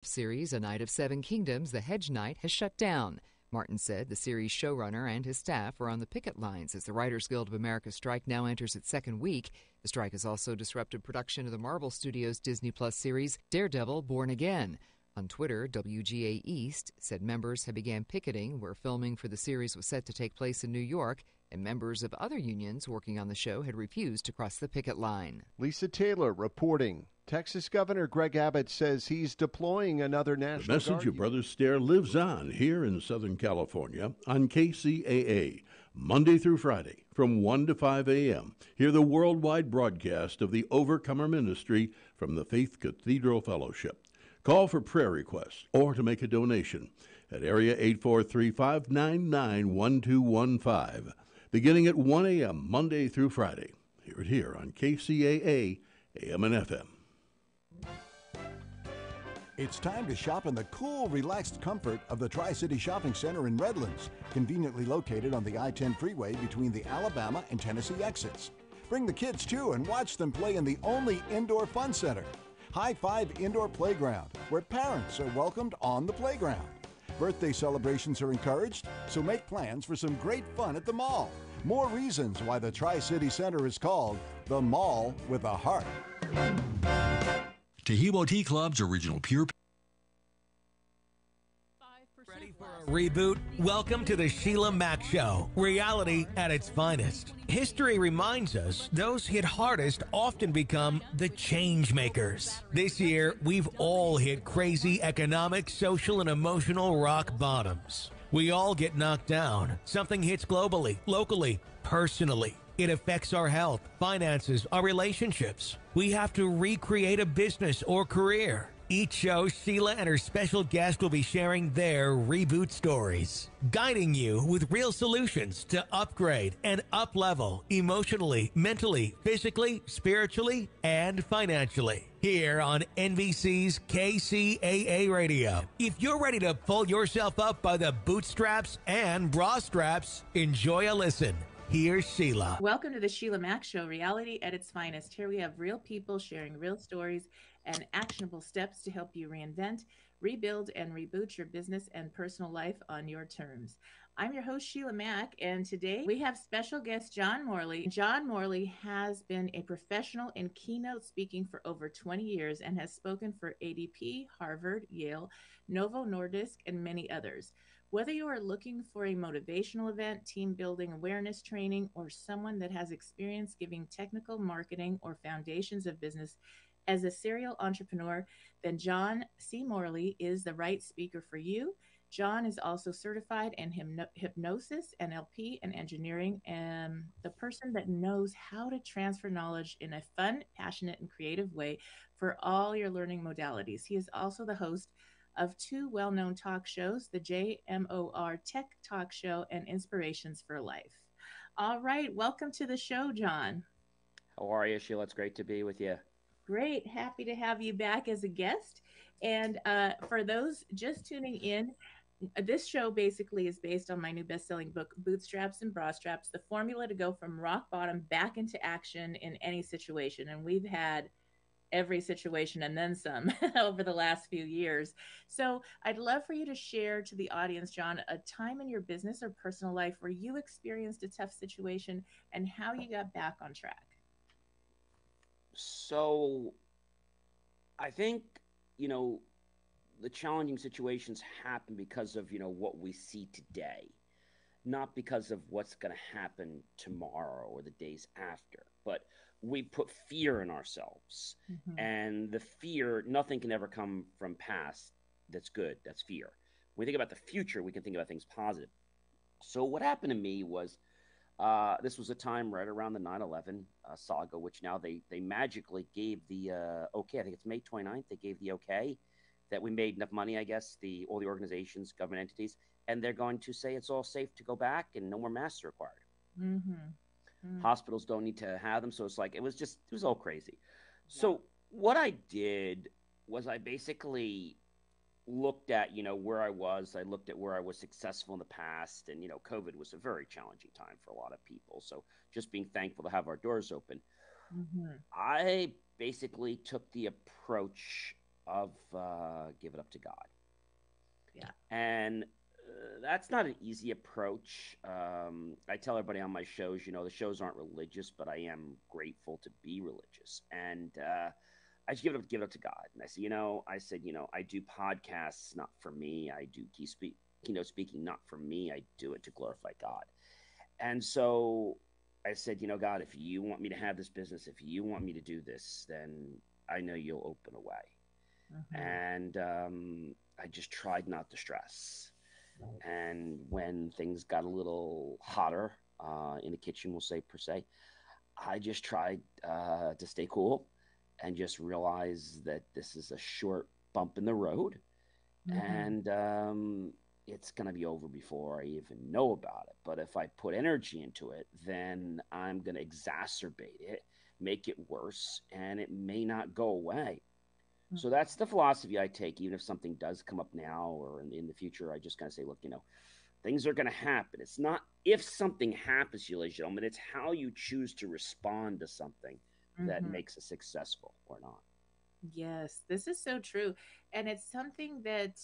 series, A Night of Seven Kingdoms, The Hedge Knight, has shut down. Martin said the series' showrunner and his staff are on the picket lines as the Writers Guild of America strike now enters its second week. The strike has also disrupted production of the Marvel Studios Disney Plus series Daredevil Born Again. On Twitter, WGA East said members had began picketing where filming for the series was set to take place in New York, and members of other unions working on the show had refused to cross the picket line. Lisa Taylor reporting. Texas Governor Greg Abbott says he's deploying another National Guard. The message of Brother Stare lives on here in Southern California on KCAA, Monday through Friday from 1 to 5 a.m. Hear the worldwide broadcast of the Overcomer Ministry from the Faith Cathedral Fellowship. Call for prayer requests or to make a donation at area 8435-991215, beginning at 1 a.m. Monday through Friday. Hear it here on KCAA, AM and FM. It's time to shop in the cool, relaxed comfort of the Tri-City Shopping Center in Redlands, conveniently located on the I-10 freeway between the Alabama and Tennessee exits. Bring the kids too and watch them play in the only indoor fun center. High Five Indoor Playground, where parents are welcomed on the playground. Birthday celebrations are encouraged, so make plans for some great fun at the mall. More reasons why the Tri-City Center is called the Mall with a Heart. Tahibo Tea Club's original pure. Ready for a reboot? Welcome to the Sheila Mac Show, reality at its finest. History reminds us those hit hardest often become the change makers. This year, we've all hit crazy economic, social, and emotional rock bottoms. We all get knocked down. Something hits globally, locally, personally. It affects our health, finances, our relationships. We have to recreate a business or career. Each show, Sheila and her special guest will be sharing their reboot stories, guiding you with real solutions to upgrade and up-level emotionally, mentally, physically, spiritually, and financially. Here on NBC's KCAA Radio. If you're ready to pull yourself up by the bootstraps and bra straps, enjoy a listen. Here's Sheila. Welcome to the Sheila Mac Show, reality at its finest. Here we have real people sharing real stories and actionable steps to help you reinvent, rebuild, and reboot your business and personal life on your terms. I'm your host, Sheila Mac, and today we have special guest John Morley. John Morley has been a professional in keynote speaking for over 20 years and has spoken for ADP, Harvard, Yale, Novo Nordisk, and many others. Whether you are looking for a motivational event, team building, awareness training, or someone that has experience giving technical marketing or foundations of business as a serial entrepreneur, then John C. Morley is the right speaker for you. John is also certified in hypnosis, NLP, and engineering, and the person that knows how to transfer knowledge in a fun, passionate, and creative way for all your learning modalities. He is also the host of two well-known talk shows, the JMOR Tech Talk Show and Inspirations for Life. All right, welcome to the show, John. How are you, Sheila? It's great to be with you. Great, happy to have you back as a guest. And for those just tuning in, this show basically is based on my new best-selling book, Bootstraps and Bra Straps, the formula to go from rock bottom back into action in any situation. And we've had every situation and then some over the last few years. So I'd love for you to share to the audience, John, a time in your business or personal life where you experienced a tough situation and how you got back on track. So I think, the challenging situations happen because of, what we see today, not because of what's going to happen tomorrow or the days after, but we put fear in ourselves. Mm-hmm. And the fear, nothing can ever come from past that's good. That's fear. When we think about the future, we can think about things positive. So what happened to me was, this was a time right around the 9/11 saga, which now they magically gave the okay. I think it's May 29th. They gave the okay that we made enough money, I guess, all the organizations, government entities, and they're going to say it's all safe to go back and no more masks are required. Mm-hmm. Mm-hmm. Hospitals don't need to have them. So it's like, it was all crazy. Yeah. So what I did was I basically looked at, where I was. I looked at where I was successful in the past. And, COVID was a very challenging time for a lot of people. So just being thankful to have our doors open. Mm-hmm. I basically took the approach of give it up to God. Yeah. And that's not an easy approach. I tell everybody on my shows, the shows aren't religious, but I am grateful to be religious. And I just give it up to God. And I said, I do podcasts not for me. I do keynote speaking not for me. I do it to glorify God. And so I said, God, if you want me to have this business, if you want me to do this, then I know you'll open a way. Mm-hmm. And I just tried not to stress. And when things got a little hotter in the kitchen, we'll say per se, I just tried to stay cool and just realize that this is a short bump in the road. Mm-hmm. And it's going to be over before I even know about it. But if I put energy into it, then I'm going to exacerbate it, make it worse, and it may not go away. So that's the philosophy I take. Even if something does come up now or in the future, I just kind of say, look, things are going to happen. It's not if something happens, ladies and gentlemen, it's how you choose to respond to something that Mm-hmm. makes it successful or not. Yes, this is so true. And it's something that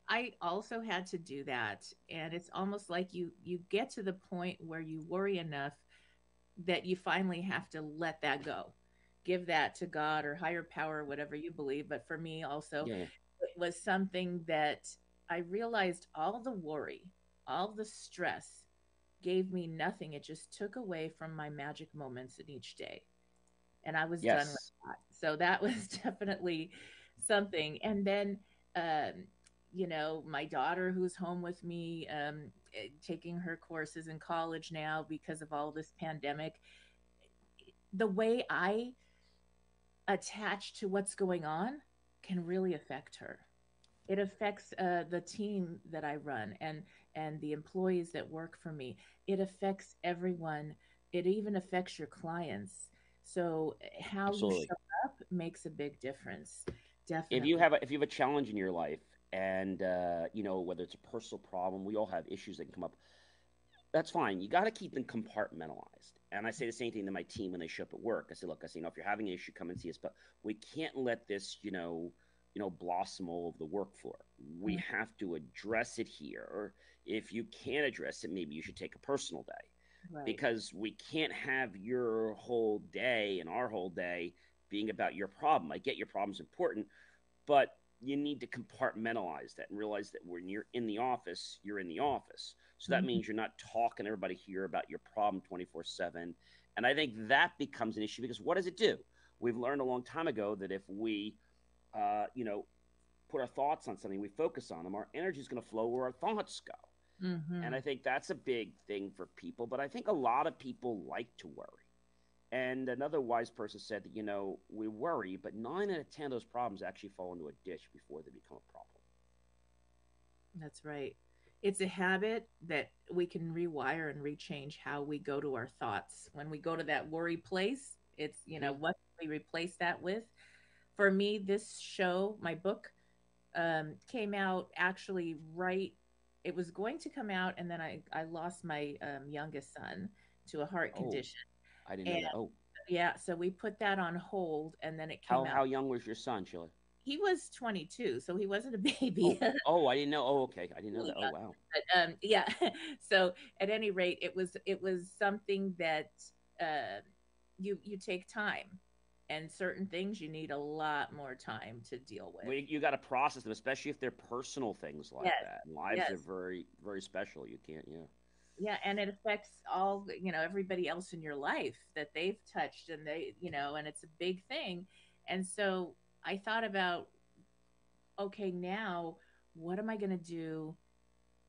I also had to do that. And it's almost like you get to the point where you worry enough that you finally have to let that go. Give that to God or higher power, whatever you believe. But for me also, Yeah. it was something that I realized all the worry, all the stress gave me nothing. It just took away from my magic moments in each day. And I was done with Yes. that. So that was definitely something. And then, my daughter who's home with me, taking her courses in college now because of all this pandemic, the way I attach to what's going on can really affect her. It affects the team that I run and the employees that work for me. It affects everyone. It even affects your clients. So how you Absolutely. show up makes a big difference. If you Definitely. have a challenge in your life, and whether it's a personal problem, we all have issues that can come up. That's fine. You got to keep them compartmentalized. And I say the same thing to my team when they show up at work. I say, look, if you're having an issue, come and see us, but we can't let this, blossom all over the work floor. We Mm, have to address it here. Or if you can't address it, maybe you should take a personal day, right. because we can't have your whole day and our whole day being about your problem. I get your problem's important, but you need to compartmentalize that and realize that when you're in the office, you're in the office. So that Mhm. means you're not talking to everybody here about your problem 24/7. And I think that becomes an issue because what does it do? We've learned a long time ago that if we, uh, you know, put our thoughts on something, we focus on them, our energy is going to flow where our thoughts go. And I Mhm. think that's a big thing for people. But I think a lot of people like to worry. And another wise person said that, we worry, but 9 out of 10 of those problems actually fall into a ditch before they become a problem. That's right. It's a habit that we can rewire and rechange how we go to our thoughts. When we go to that worry place, it's, Hmm. what can we replace that with? For me, this show, my book, came out actually right. It was going to come out, and then I lost my youngest son to a heart Oh, condition. I didn't And know that. Oh, yeah, so we put that on hold, and then it how came how out. young was your son, Sheila? He was 22, so he wasn't a baby. Oh, oh, I didn't know. Oh, okay, I didn't know Really that. Oh, young. wow. But yeah. So at any rate, it was something that uh, you take time, and certain things you need a lot more time to deal with. Well, you got to process them, especially if they're personal things like Yes, that. Lives are yes, very, very special. You can't, yeah. yeah, and it affects all everybody else in your life that they've touched, and and it's a big thing. And so I thought about, okay, now what am I going to do?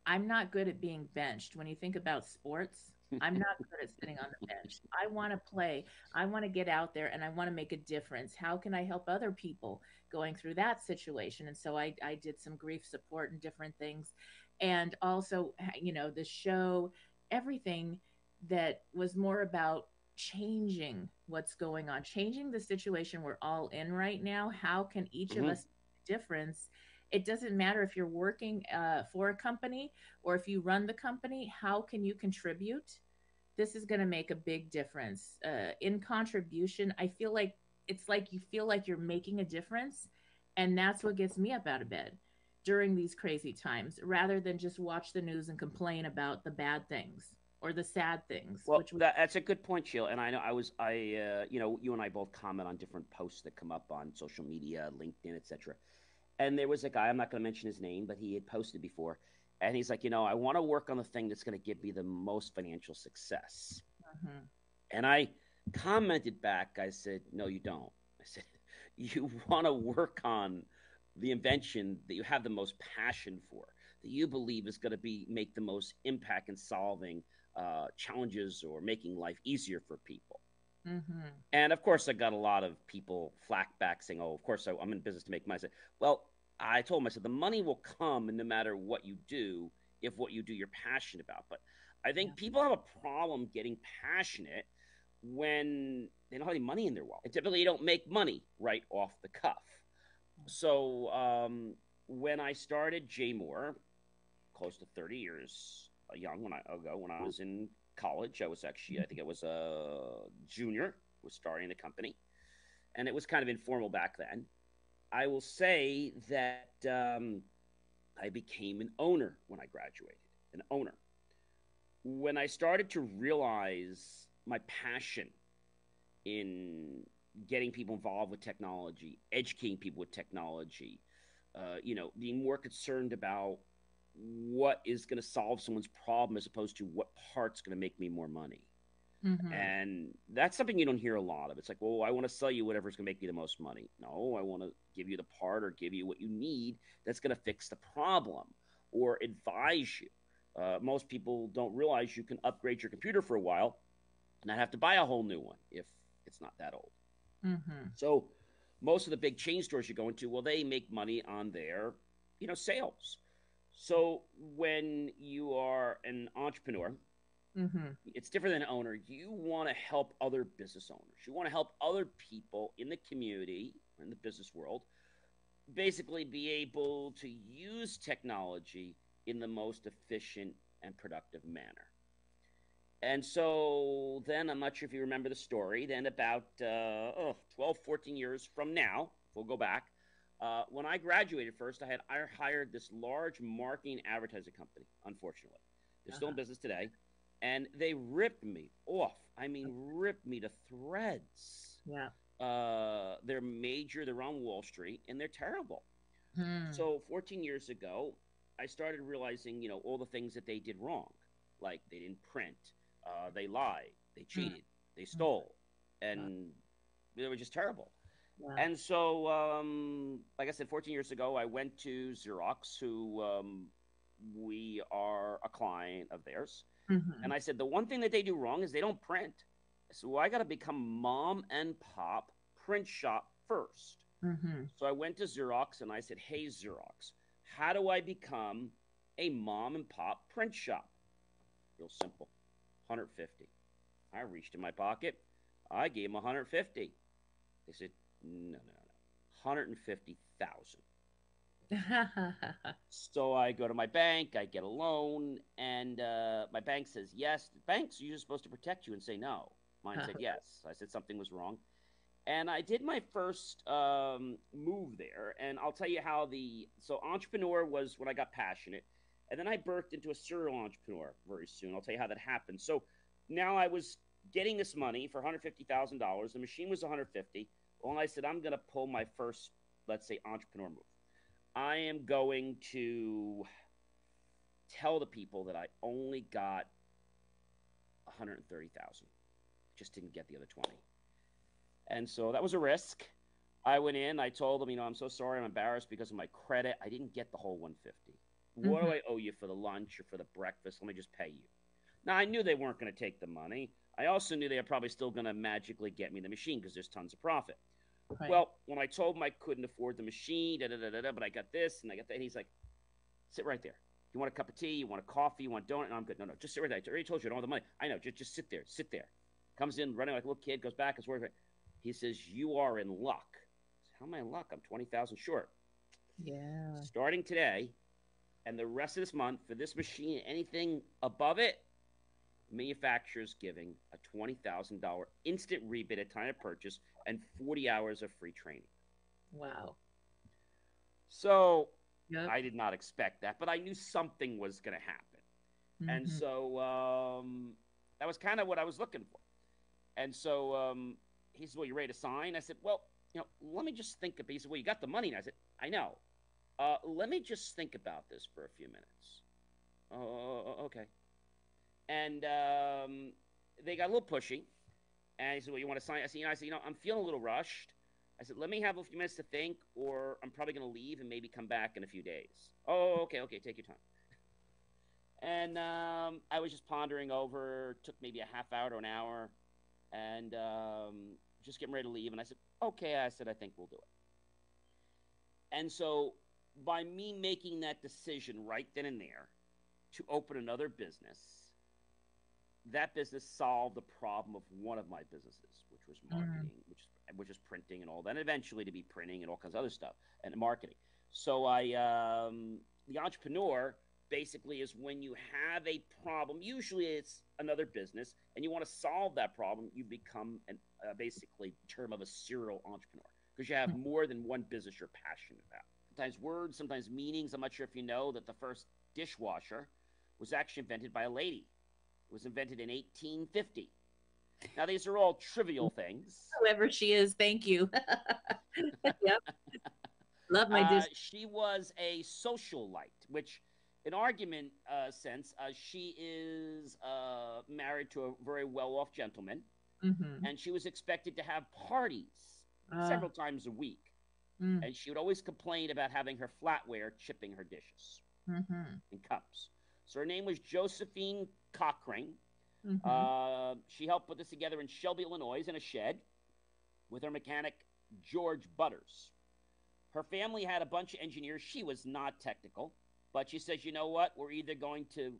I'm not good at being benched. When you think about sports, I'm not good at sitting on the bench. I want to play. I want to get out there and I want to make a difference. How can I help other people going through that situation? And so I did some grief support and different things. And also, the show, everything that was more about changing what's going on, changing the situation we're all in right now. How can each of Hmm. us make a difference? It doesn't matter if you're working for a company or if you run the company, how can you contribute? This is going to make a big difference. In contribution, I feel like it's like you feel like you're making a difference. And that's what gets me up out of bed during these crazy times, rather than just watch the news and complain about the bad things or the sad things. Well, that's a good point, Sheila. And I know you and I both comment on different posts that come up on social media, LinkedIn, etc. And there was a guy, I'm not going to mention his name, but he had posted before, and he's like, I want to work on the thing that's going to give me the most financial success. Mm-hmm. And I commented back, I said, no, you don't. I said, you want to work on the invention that you have the most passion for, that you believe is going to make the most impact in solving challenges or making life easier for people. Mm-hmm. And of course, I got a lot of people flack back saying, oh, of course, I'm in business to make money. I said, well, I told him, I said, the money will come no matter what you do, if what you do you're passionate about. But I think people have a problem getting passionate when they don't have any money in their wallet. And typically, you don't make money right off the cuff. So when I started J Moore, close to 30 years when I was in college, I was actually, I think I was a junior, was starting the company. And it was kind of informal back then. I will say that I became an owner when I graduated, an owner. When I started to realize my passion in getting people involved with technology, educating people with technology, being more concerned about what is going to solve someone's problem as opposed to what part's going to make me more money. Mm-hmm. And that's something you don't hear a lot of. It's like, well, I want to sell you whatever's going to make you the most money. No, I want to give you the part or give you what you need that's going to fix the problem or advise you. Most people don't realize you can upgrade your computer for a while and not have to buy a whole new one if it's not that old. Mm-hmm. So most of the big chain stores you go into, well, they make money on their, sales. So when you are an entrepreneur, mm-hmm. it's different than an owner. You want to help other business owners. You want to help other people in the community, in the business world, basically be able to use technology in the most efficient and productive manner. And so then, I'm not sure if you remember the story, then about 12, 14 years from now, we'll go back, when I graduated first, I hired this large marketing advertising company, unfortunately. They're still in business today. And they ripped me off. I mean, ripped me to threads. Yeah. They're on Wall Street, and they're terrible. Hmm. So 14 years ago, I started realizing, all the things that they did wrong. Like they didn't print, they lied, they cheated, they stole, and they were just terrible. Yeah. And so, like I said, 14 years ago, I went to Xerox, who we are a client of theirs. Mm-hmm. And I said, the one thing that they do wrong is they don't print. So I got to become mom and pop print shop first. Mm-hmm. So I went to Xerox and I said, hey, Xerox, how do I become a mom and pop print shop? Real simple, 150. I reached in my pocket. I gave them 150. They said, no, 150,000. So I go to my bank, I get a loan, and my bank says yes. Banks are usually supposed to protect you and say no. Mine said yes. I said something was wrong. And I did my first move there, and I'll tell you how so entrepreneur was when I got passionate, and then I birthed into a serial entrepreneur very soon. I'll tell you how that happened. So now I was getting this money for $150,000. The machine was $150,000. Well, I said, I'm going to pull my first, let's say, entrepreneur move. I am going to tell the people that I only got 130,000. Just didn't get the other 20. And so that was a risk. I went in, I told them, I'm so sorry, I'm embarrassed because of my credit. I didn't get the whole 150. What do I owe you for the lunch or for the breakfast? Let me just pay you. Now, I knew they weren't going to take the money. I also knew they were probably still going to magically get me the machine because there's tons of profit. Right. Well, when I told him I couldn't afford the machine, but I got this and I got that, and he's like, sit right there. You want a cup of tea? You want a coffee? You want a donut? No, I'm good. No, just sit right there. I already told you I don't have the money. I know. Just sit there. Sit there. Comes in running like a little kid, goes back, is working. He says, you are in luck. I said, how am I in luck? I'm 20,000 short. Yeah. Starting today and the rest of this month for this machine, anything above it, manufacturer's giving a $20,000 instant rebate at time of purchase and 40 hours of free training. Wow. So Yep. I did not expect that, but I knew something was going to happen. And Mm-hmm. so that was kind of what I was looking for. And so he said, well, you ready to sign? I said, well, let me just think about it. He said, well, you got the money. And I said, I know. Let me just think about this for a few minutes. Oh, okay. And they got a little pushy. And he said, well, you want to sign? I said, I'm feeling a little rushed. I said, let me have a few minutes to think, or I'm probably going to leave and maybe come back in a few days. Oh, okay, take your time. And I was just pondering over, took maybe a half hour to an hour, and just getting ready to leave. And I said, okay, I think we'll do it. And so by me making that decision right then and there to open another business, that business solved the problem of one of my businesses, which was marketing, which is printing and all that, and eventually to be printing and all kinds of other stuff, and marketing. So the entrepreneur basically is when you have a problem, usually it's another business, and you want to solve that problem, you become basically term of a serial entrepreneur, because you have more than one business you're passionate about. Sometimes words, sometimes meanings. I'm not sure if you know that the first dishwasher was actually invented by a lady. It was invented in 1850. Now, these are all trivial things. Whoever she is, thank you. Yep. Love my dish. She was a socialite, which, in argument sense, she is married to a very well-off gentleman, and she was expected to have parties several times a week. And she would always complain about having her flatware chipping her dishes and cups. So her name was Josephine Cochrane. She helped put this together in Shelby, Illinois, in a shed with her mechanic, George Butters. Her family had a bunch of engineers. She was not technical, but she says, you know what? We're either going to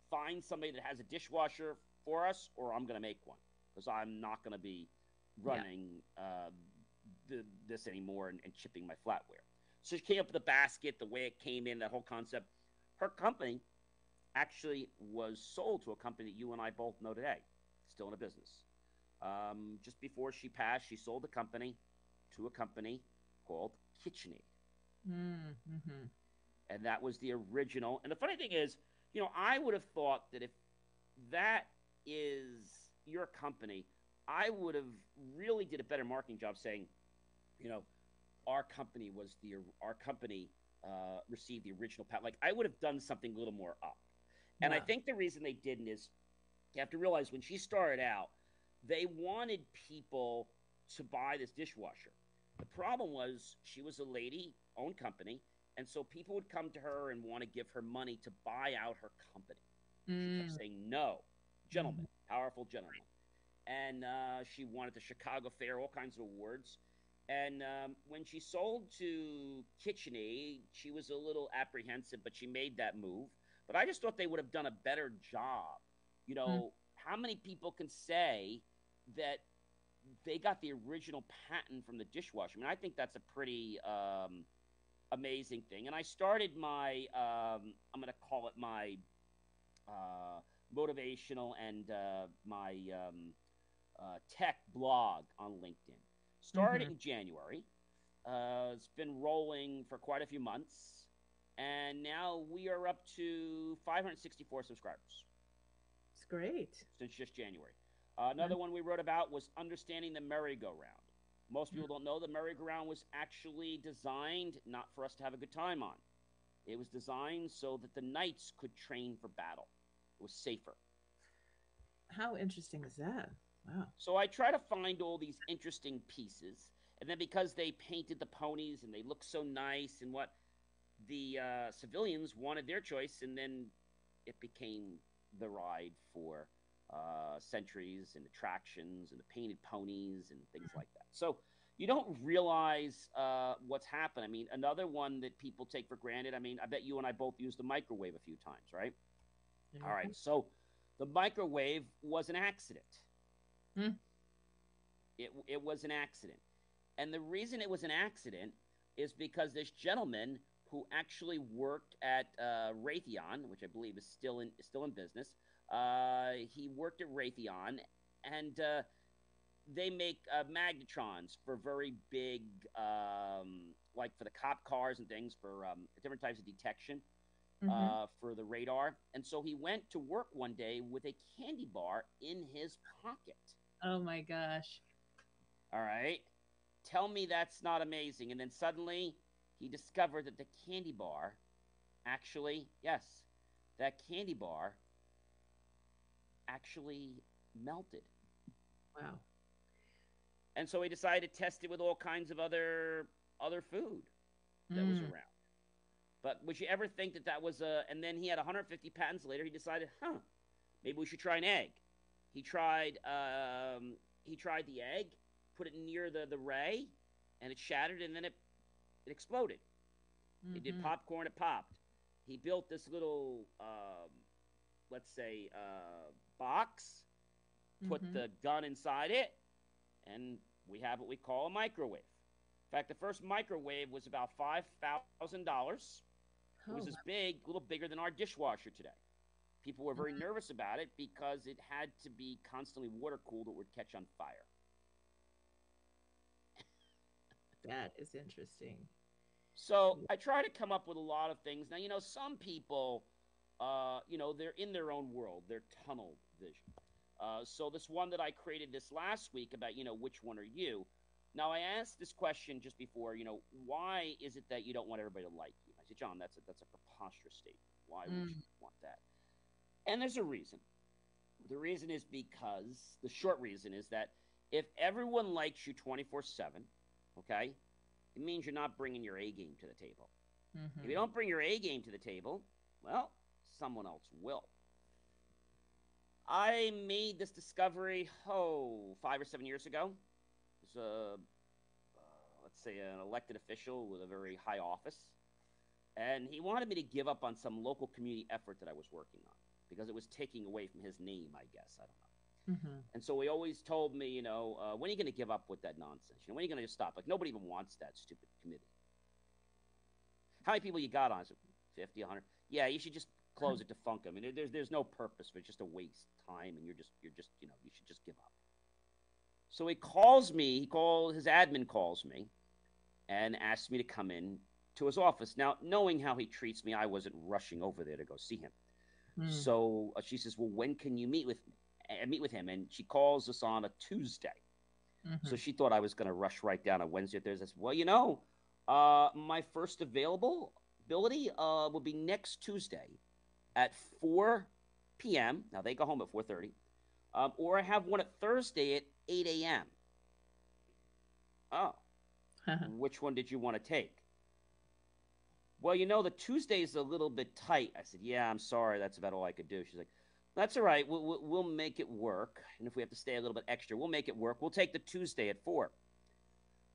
find somebody that has a dishwasher for us, or I'm going to make one, because I'm not going to be running this anymore and chipping my flatware. So she came up with the basket, the way it came in, that whole concept. Her company actually was sold to a company that you and I both know today, still in a business. Just before she passed, she sold the company to a company called KitchenAid. And that was the original. And the funny thing is, I would have thought that if that is your company, I would have really did a better marketing job saying, our company received the original patent. Like, I would have done something a little more up. And I think the reason they didn't is, you have to realize, when she started out, they wanted people to buy this dishwasher. The problem was, she was a lady-owned company, and so people would come to her and want to give her money to buy out her company. She kept saying, no, gentlemen, powerful gentlemen. And she won at the Chicago Fair, all kinds of awards. And when she sold to KitchenAid, she was a little apprehensive, but she made that move. But I just thought they would have done a better job. How many people can say that they got the original patent from the dishwasher? I mean, I think that's a pretty amazing thing. And I started my, I'm going to call it my motivational and my tech blog on LinkedIn. Started in January. It's been rolling for quite a few months. And now we are up to 564 subscribers. It's great. Since just January. Another one we wrote about was understanding the merry-go-round. Most people don't know the merry-go-round was actually designed not for us to have a good time on. It was designed so that the knights could train for battle. It was safer. How interesting is that? Wow. So I try to find all these interesting pieces. And then because they painted the ponies and they look so nice and what, the civilians wanted their choice, and then it became the ride for centuries and attractions and the painted ponies and things like that. So you don't realize what's happened. I mean, another one that people take for granted, I mean, I bet you and I both used the microwave a few times, right? All right, so the microwave was an accident. It was an accident. And the reason it was an accident is because this gentleman who actually worked at Raytheon, which I believe is still in business, he worked at Raytheon, and they make magnetrons for very big like for the cop cars and things for different types of detection Mm-hmm. for the radar. And so he went to work one day with a candy bar in his pocket. Oh my gosh. All right. Tell me that's not amazing. And then suddenly he discovered that the candy bar actually, yes, that candy bar actually melted. Wow. And so he decided to test it with all kinds of other food that was Mm. around. But would you ever think that that was a? And then he had 150 patents later. He decided, maybe we should try an egg. He tried the egg, put it near the ray, and it shattered, and then it exploded. He did Mm-hmm. popcorn, it popped. He built this little, let's say, box, put Mm-hmm. the gun inside it, and we have what we call a microwave. In fact, the first microwave was about $5,000. It was Oh, as big, a little bigger than our dishwasher today. People were very nervous about it because it had to be constantly water cooled or it would catch on fire. that is interesting. So I try to come up with a lot of things. Now, some people, they're in their own world, they're tunnel vision. So this one that I created this last week about, which one are you? Now, I asked this question just before, why is it that you don't want everybody to like you? I said, John, that's a preposterous statement. Why would you want that? And there's a reason. The reason is because, the short reason is that if everyone likes you 24/7, okay, it means you're not bringing your A game to the table. Mm-hmm. If you don't bring your A game to the table, well, someone else will. I made this discovery, 5 or 7 years ago. It was let's say, an elected official with a very high office. And he wanted me to give up on some local community effort that I was working on because it was taking away from his name, I guess. I don't know. Mm-hmm. And so he always told me, when are you going to give up with that nonsense? When are you going to just stop? Like, nobody even wants that stupid committee. How many people you got on? 50, 100? Yeah, you should just close it, defunct them. I mean, there's no purpose for it. It's just a waste of time, and you're just, you should just give up. So he calls me. His admin calls me and asks me to come in to his office. Now, knowing how he treats me, I wasn't rushing over there to go see him. Mm. So she says, well, when can you meet with me? Meet with him? And she calls us on a Tuesday. Mm-hmm. So she thought I was going to rush right down on Wednesday or Thursday. I said, well, my first availability will be next Tuesday at 4 p.m. Now, they go home at 4:30. Or I have one at Thursday at 8 a.m. Oh, which one did you want to take? Well, the Tuesday is a little bit tight. I said, yeah, I'm sorry. That's about all I could do. She's like, that's all right. We'll make it work. And if we have to stay a little bit extra, we'll make it work. We'll take the Tuesday at 4.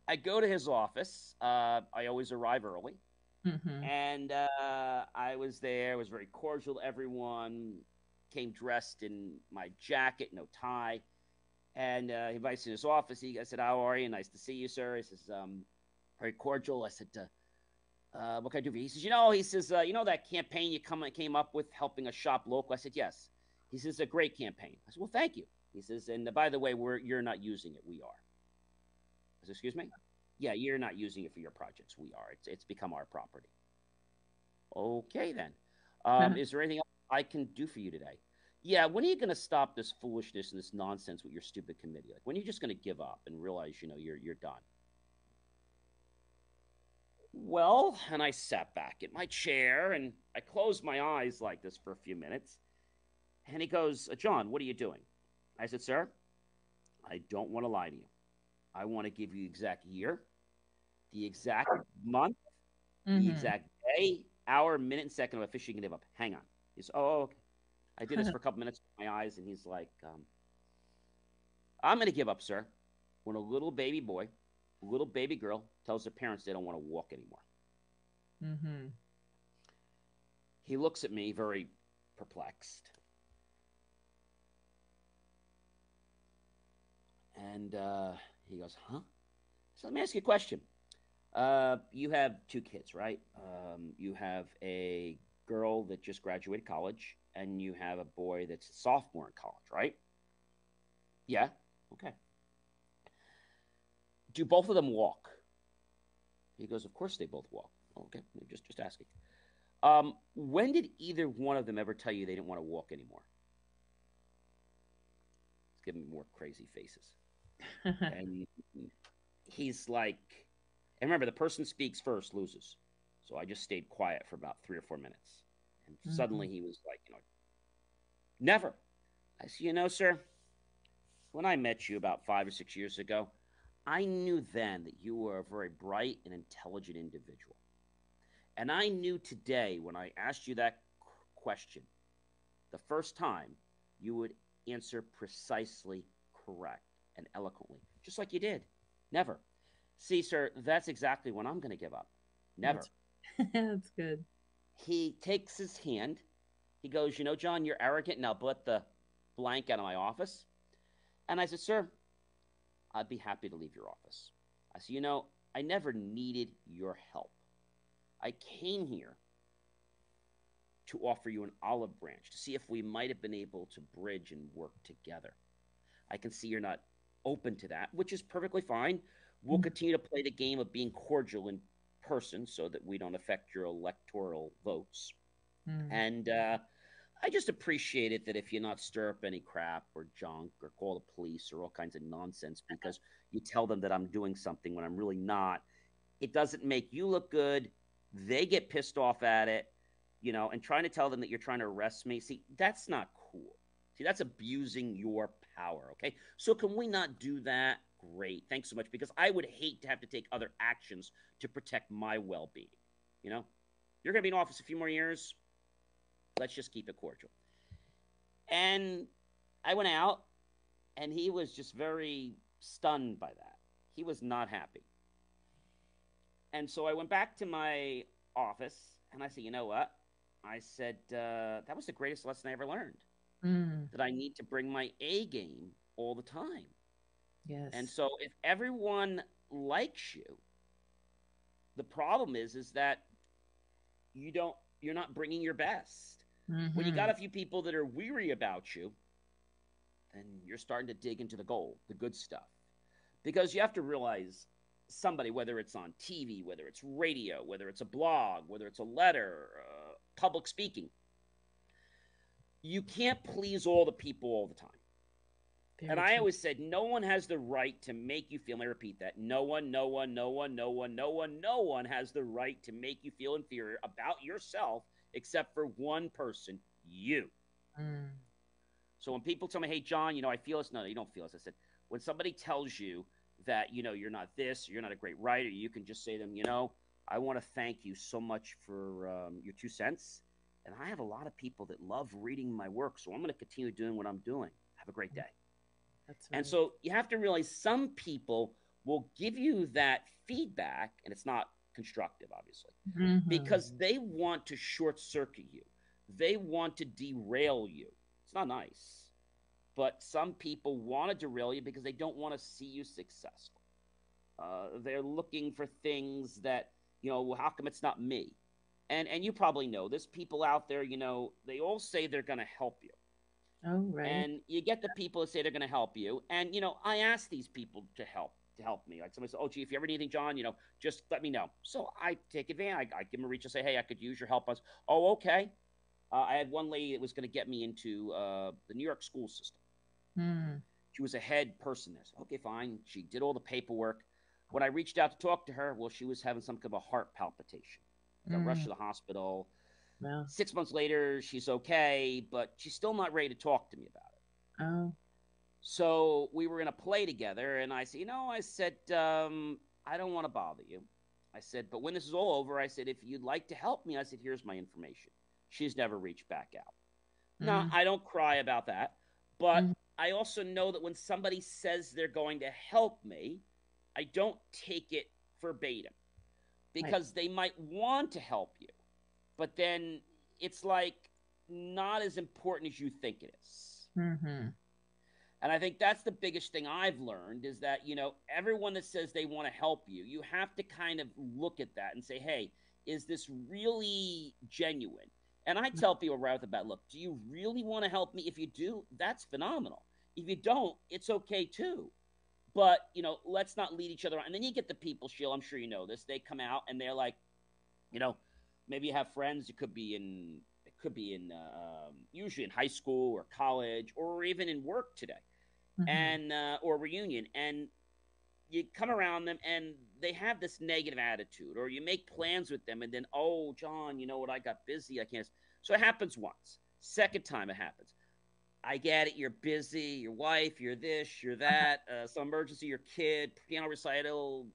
I go to his office. I always arrive early. Mm-hmm. And I was there. I was very cordial to everyone. Came dressed in my jacket, no tie. And he invites me to his office. I said, how are you? Nice to see you, sir. He says, very cordial. I said, what can I do for you? He says, that campaign you came up with helping us shop local? I said, yes. He says, a great campaign. I said, well, thank you. He says, and by the way, you're not using it. We are. I said, excuse me? Yeah, you're not using it for your projects. We are. It's become our property. Okay, then. Is there anything else I can do for you today? Yeah, when are you going to stop this foolishness and this nonsense with your stupid committee? Like, when are you just going to give up and realize, you're done? Well, and I sat back in my chair and I closed my eyes like this for a few minutes. And he goes, John, what are you doing? I said, sir, I don't want to lie to you. I want to give you the exact year, the exact month, Mm-hmm. the exact day, hour, minute, and second of officially going to give up. Hang on. He said, oh, okay. I did this for a couple minutes with my eyes, and he's like, I'm going to give up, sir, when a little baby boy, a little baby girl tells their parents they don't want to walk anymore. Mm-hmm. He looks at me very perplexed. And he goes, huh? So let me ask you a question. You have 2 kids, right? You have a girl that just graduated college, and you have a boy that's a sophomore in college, right? Yeah? Okay. Do both of them walk? He goes, of course they both walk. Okay, just asking. When did either one of them ever tell you they didn't want to walk anymore? It's giving me more crazy faces. And he's like, and remember, the person speaks first loses. So I just stayed quiet for about 3 or 4 minutes. And suddenly he was like, never. I said, sir, when I met you about 5 or 6 years ago, I knew then that you were a very bright and intelligent individual. And I knew today when I asked you that question, the first time, you would answer precisely correct and eloquently, just like you did. Never. See, sir, that's exactly when I'm going to give up. Never. That's good. He takes his hand. He goes, John, you're arrogant. Now put the blank out of my office. And I said, sir, I'd be happy to leave your office. I said, I never needed your help. I came here to offer you an olive branch to see if we might have been able to bridge and work together. I can see you're not open to that, which is perfectly fine. We'll continue to play the game of being cordial in person so that we don't affect your electoral votes. And I just appreciate it that if you're not stir up any crap or junk or call the police or all kinds of nonsense because you tell them that I'm doing something when I'm really not, it doesn't make you look good. They get pissed off at it, and trying to tell them that you're trying to arrest me. See, that's not cool. See, that's abusing your power, okay? So can we not do that? Great. Thanks so much, because I would hate to have to take other actions to protect my well-being, You're going to be in office a few more years. Let's just keep it cordial. And I went out, and he was just very stunned by that. He was not happy. And so I went back to my office, and I said, you know what? I said, that was the greatest lesson I ever learned, that I need to bring my A game all the time. Yes. And so if everyone likes you, the problem is that you're not bringing your best. When you got a few people that are weary about you, then you're starting to dig into the gold, the good stuff. Because you have to realize somebody, whether it's on TV, whether it's radio, whether it's a blog, whether it's a letter, public speaking, you can't please all the people all the time. Very and true. I always said, no one has the right to make you feel, let me repeat that, no one has the right to make you feel inferior about yourself except for one person, you. So when people tell me, hey, John, I feel this. No, you don't feel this. I said, when somebody tells you that, you're not this, or you're not a great writer, you can just say to them, I want to thank you so much for your 2 cents. And I have a lot of people that love reading my work, so I'm going to continue doing what I'm doing. Have a great day. That's right. And so you have to realize some people will give you that feedback, and it's not constructive, obviously, because they want to short circuit you. They want to derail you. It's not nice. But some people want to derail you because they don't want to see you successful. They're looking for things that, well, how come it's not me? And you probably know this. People out there, they all say they're going to help you. Oh, right. And you get the people that say they're going to help you. And, I ask these people to help me. Like somebody says, oh, gee, if you ever need anything, John, just let me know. So I take advantage. I give them a reach and say, hey, I could use your help. I was, oh, okay. I had one lady that was going to get me into the New York school system. She was a head person there. So, okay, fine. She did all the paperwork. When I reached out to talk to her, well, she was having some kind of a heart palpitation. Got rushed to the hospital. Wow. 6 months later, she's okay, but she's still not ready to talk to me about it. Oh. So we were in a play together, and I said, I don't want to bother you. I said, but when this is all over, I said, if you'd like to help me, I said, here's my information. She's never reached back out. Now, I don't cry about that, but I also know that when somebody says they're going to help me, I don't take it verbatim because they might want to help you, but then it's like not as important as you think it is. And I think that's the biggest thing I've learned is that, everyone that says they want to help you, you have to kind of look at that and say, hey, is this really genuine? And I tell people right off the bat, look, do you really want to help me? If you do, that's phenomenal. If you don't, it's okay too. But, let's not lead each other on. And then you get the people, Sheila, I'm sure you know this. They come out and they're like, maybe you have friends. It could be in usually in high school or college or even in work today, and or reunion. And you come around them and they have this negative attitude, or you make plans with them and then, oh, John, you know what? I got busy. I can't. So it happens once. Second time it happens. I get it. You're busy. Your wife, you're this, you're that, some emergency, your kid, piano recital,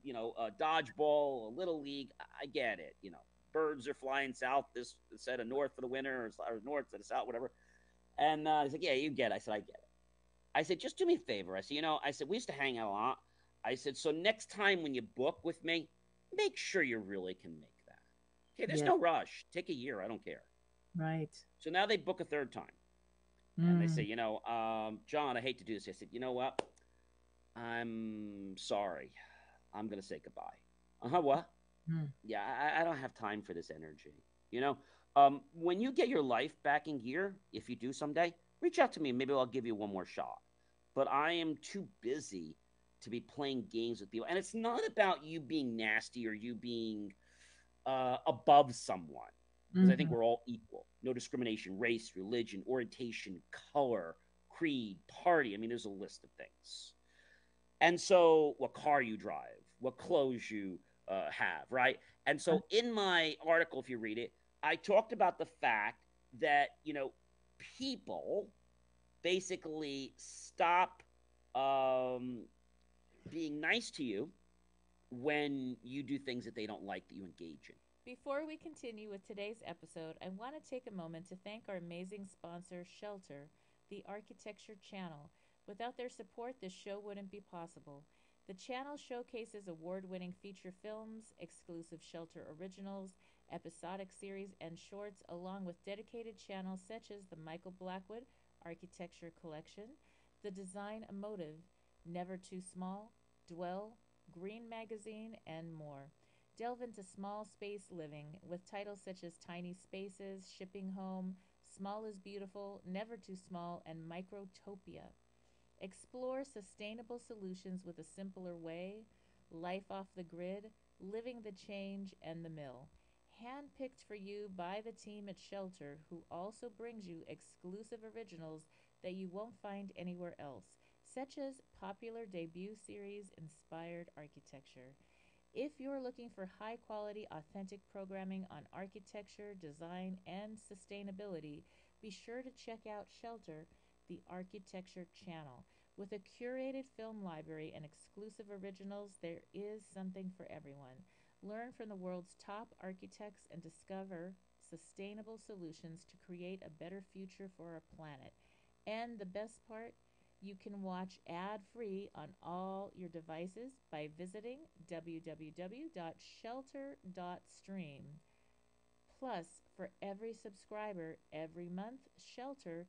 dodgeball, a little league. I get it. Birds are flying south instead of north for the winter, or north instead of south, whatever. And he's like, yeah, you get it. I said, I get it. I said, just do me a favor. I said, we used to hang out a lot. I said, so next time when you book with me, make sure you really can make that. Okay, there's no rush. Take a year. I don't care. Right. So now they book a third time. And they say, John, I hate to do this. I said, you know what? I'm sorry. I'm going to say goodbye. What? Yeah, I don't have time for this energy. When you get your life back in gear, if you do someday, reach out to me. Maybe I'll give you one more shot. But I am too busy to be playing games with people. And it's not about you being nasty or you being above someone. Because I think we're all equal. No discrimination, race, religion, orientation, color, creed, party. I mean, there's a list of things. And so what car you drive, what clothes you have, right? And so in my article, if you read it, I talked about the fact that, people basically stop being nice to you when you do things that they don't like, that you engage in. Before we continue with today's episode, I want to take a moment to thank our amazing sponsor, Shelter, the Architecture Channel. Without their support, this show wouldn't be possible. The channel showcases award-winning feature films, exclusive Shelter originals, episodic series, and shorts, along with dedicated channels such as the Michael Blackwood Architecture Collection, The Design Emotive, Never Too Small, Dwell, Green Magazine, and more. Delve into small space living with titles such as Tiny Spaces, Shipping Home, Small is Beautiful, Never Too Small, and Microtopia. Explore sustainable solutions with a simpler way, life off the grid, living the change, and the mill. Handpicked for you by the team at Shelter, who also brings you exclusive originals that you won't find anywhere else, such as popular debut series Inspired Architecture. If you're looking for high-quality, authentic programming on architecture, design, and sustainability, be sure to check out Shelter, the Architecture Channel. With a curated film library and exclusive originals, there is something for everyone. Learn from the world's top architects and discover sustainable solutions to create a better future for our planet. And the best part, you can watch ad-free on all your devices by visiting www.shelter.stream. Plus, for every subscriber every month, Shelter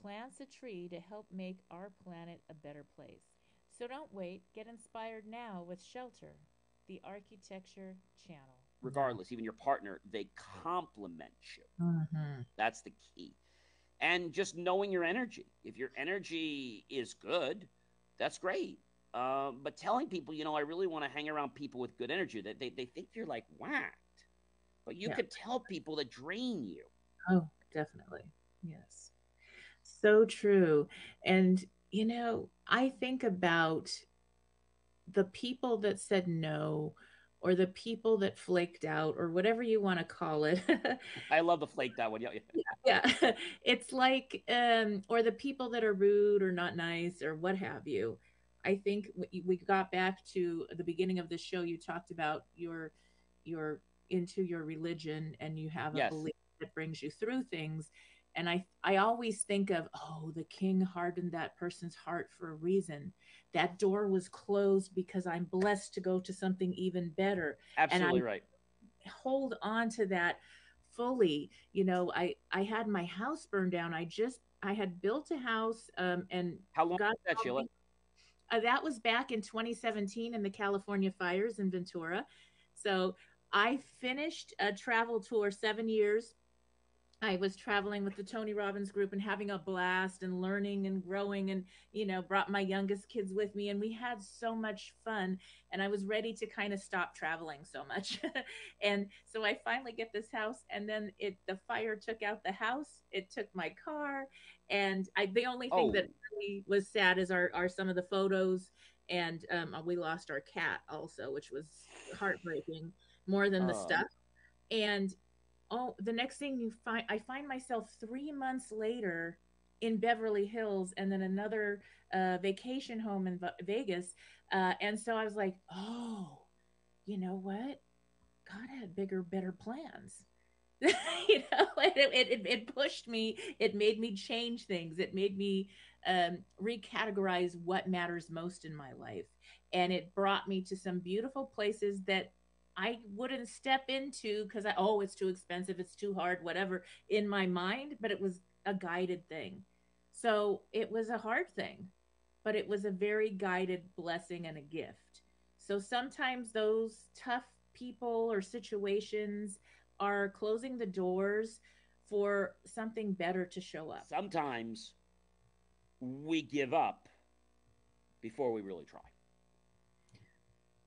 plants a tree to help make our planet a better place. So don't wait. Get inspired now with Shelter, the Architecture Channel. Regardless, even your partner, they complement you. That's the key. And just knowing your energy. If your energy is good, that's great. But telling people, I really want to hang around people with good energy, that they think you're like whacked. But you could tell people that drain you. Oh, definitely. Yes. So true. And, I think about the people that said no, or the people that flaked out, or whatever you want to call it. I love the flaked out one. Yeah. Yeah. It's like, or the people that are rude or not nice or what have you. I think we got back to the beginning of the show. You talked about you're into your religion and you have a belief that brings you through things. And I always think of, the king hardened that person's heart for a reason. That door was closed because I'm blessed to go to something even better. Absolutely and I right. hold on to that fully. I had my house burned down. I had built a house, and how long was that, Sheila? That was back in 2017 in the California fires in Ventura. So I finished a travel tour, 7 years. I was traveling with the Tony Robbins group and having a blast and learning and growing and, brought my youngest kids with me and we had so much fun and I was ready to kind of stop traveling so much. And so I finally get this house and then the fire took out the house. It took my car and the only thing that Oh, really was sad is are some of the photos and we lost our cat also, which was heartbreaking more than the uh, stuff. And the next thing I find myself 3 months later in Beverly Hills and then another vacation home in Vegas. And so I was like, oh, you know what? God had bigger, better plans. It pushed me. It made me change things. It made me recategorize what matters most in my life. And it brought me to some beautiful places that I wouldn't step into because it's too expensive, it's too hard, whatever in my mind, but it was a guided thing. So it was a hard thing, but it was a very guided blessing and a gift. So sometimes those tough people or situations are closing the doors for something better to show up. sometimes we give up before we really try.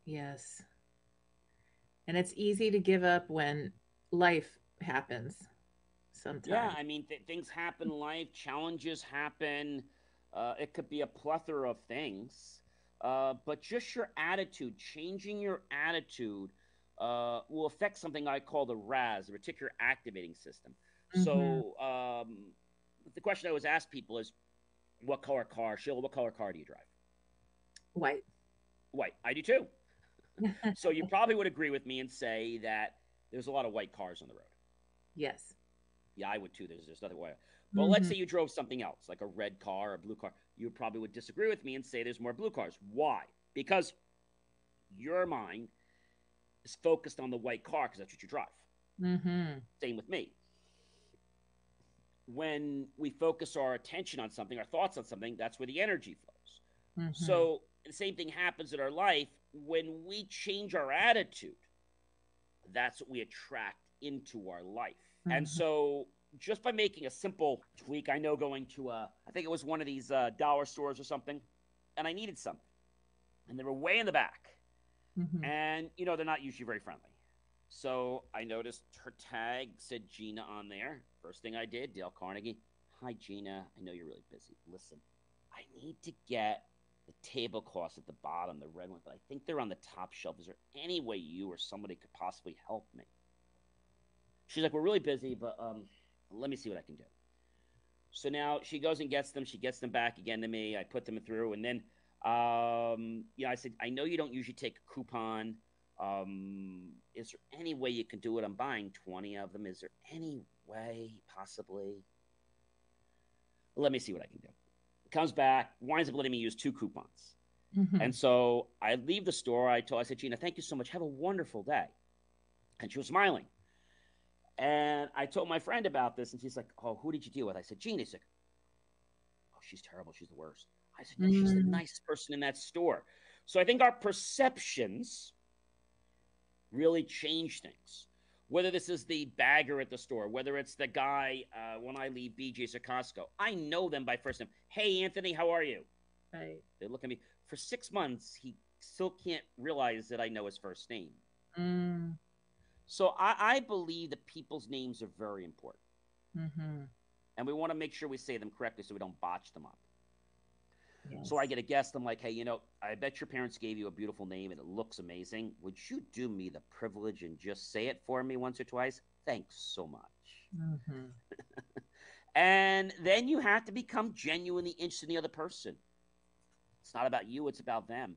Yes. And it's easy to give up when life happens Yeah, sometimes. I mean, things happen in life, challenges happen. It could be a plethora of things. But just your attitude, changing your attitude, will affect something I call the RAS, the reticular activating system. Hmm. So, the question I always ask people is, what color car, Sheila, what color car do you drive? White. White. I do too. So you probably would agree with me and say that there's a lot of white cars on the road. Yes. Yeah, I would too. There's nothing way. But let's Hmm. say you drove something else, like a red car or a blue car. You probably would disagree with me and say there's more blue cars. Why? Because your mind is focused on the white car because that's what you drive. Hmm. Same with me. When we focus our attention on something, our thoughts on something, that's where the energy flows. Hmm. So the same thing happens in our life. When we change our attitude, that's what we attract into our life. And Hmm. so just by making a simple tweak, I know going to I think it was one of these dollar stores or something, and I needed something, and they were way in the back, Hmm. and they're not usually very friendly. So I noticed her tag said Gina on there. First thing I did, Dale Carnegie. Hi Gina, I know you're really busy. Listen, I need to get the tablecloths at the bottom, the red ones, but I think they're on the top shelf. Is there any way you or somebody could possibly help me? She's like, we're really busy, but let me see what I can do. So now she goes and gets them. She gets them back again to me. I put them through, and then I said, I know you don't usually take a coupon. Is there any way you can do it? I'm buying 20 of them. Is there any way, possibly? Let me see what I can do. Comes back, winds up letting me use 2 coupons. Hmm. And so I leave the store. I said, Gina, thank you so much. Have a wonderful day. And she was smiling. And I told my friend about this, and she's like, oh, who did you deal with? I said, Gina. She's like, oh, she's terrible. She's the worst. I said, no, she's the Hmm. nicest person in that store. So I think our perceptions really change things. Whether this is the bagger at the store, whether it's the guy when I leave BJ's or Costco, I know them by first name. Hey, Anthony, how are you? Right. They look at me. For 6 months, he still can't realize that I know his first name. Mm. So I believe that people's names are very important. Hmm. And we want to make sure we say them correctly so we don't botch them up. So I Yes. get a guest. I'm like, hey, I bet your parents gave you a beautiful name and it looks amazing. Would you do me the privilege and just say it for me once or twice? Thanks so much. Hmm. And then you have to become genuinely interested in the other person. It's not about you, it's about them.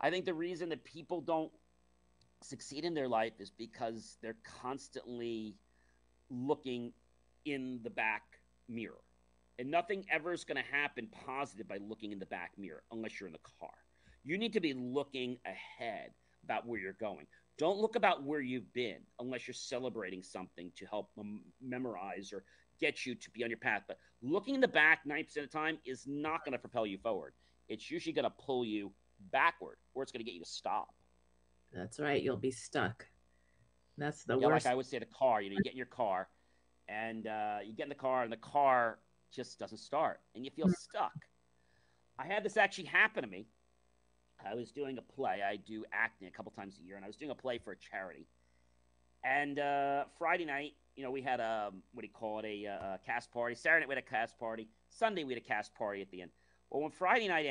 I think the reason that people don't succeed in their life is because they're constantly looking in the back mirror. And nothing ever is going to happen positive by looking in the back mirror unless you're in the car. You need to be looking ahead about where you're going. Don't look about where you've been unless you're celebrating something to help memorize or get you to be on your path. But looking in the back 90% of the time is not going to propel you forward. It's usually going to pull you backward or it's going to get you to stop. That's right. You'll be stuck. That's the Yeah, like worst. I would say the car, you get in your car And you get in the car, and the car just doesn't start, and you feel stuck. I had this actually happen to me. I was doing a play. I do acting a couple times a year, and I was doing a play for a charity. And Friday night, we had a cast party. Saturday night we had a cast party. Sunday we had a cast party at the end. Well, when Friday night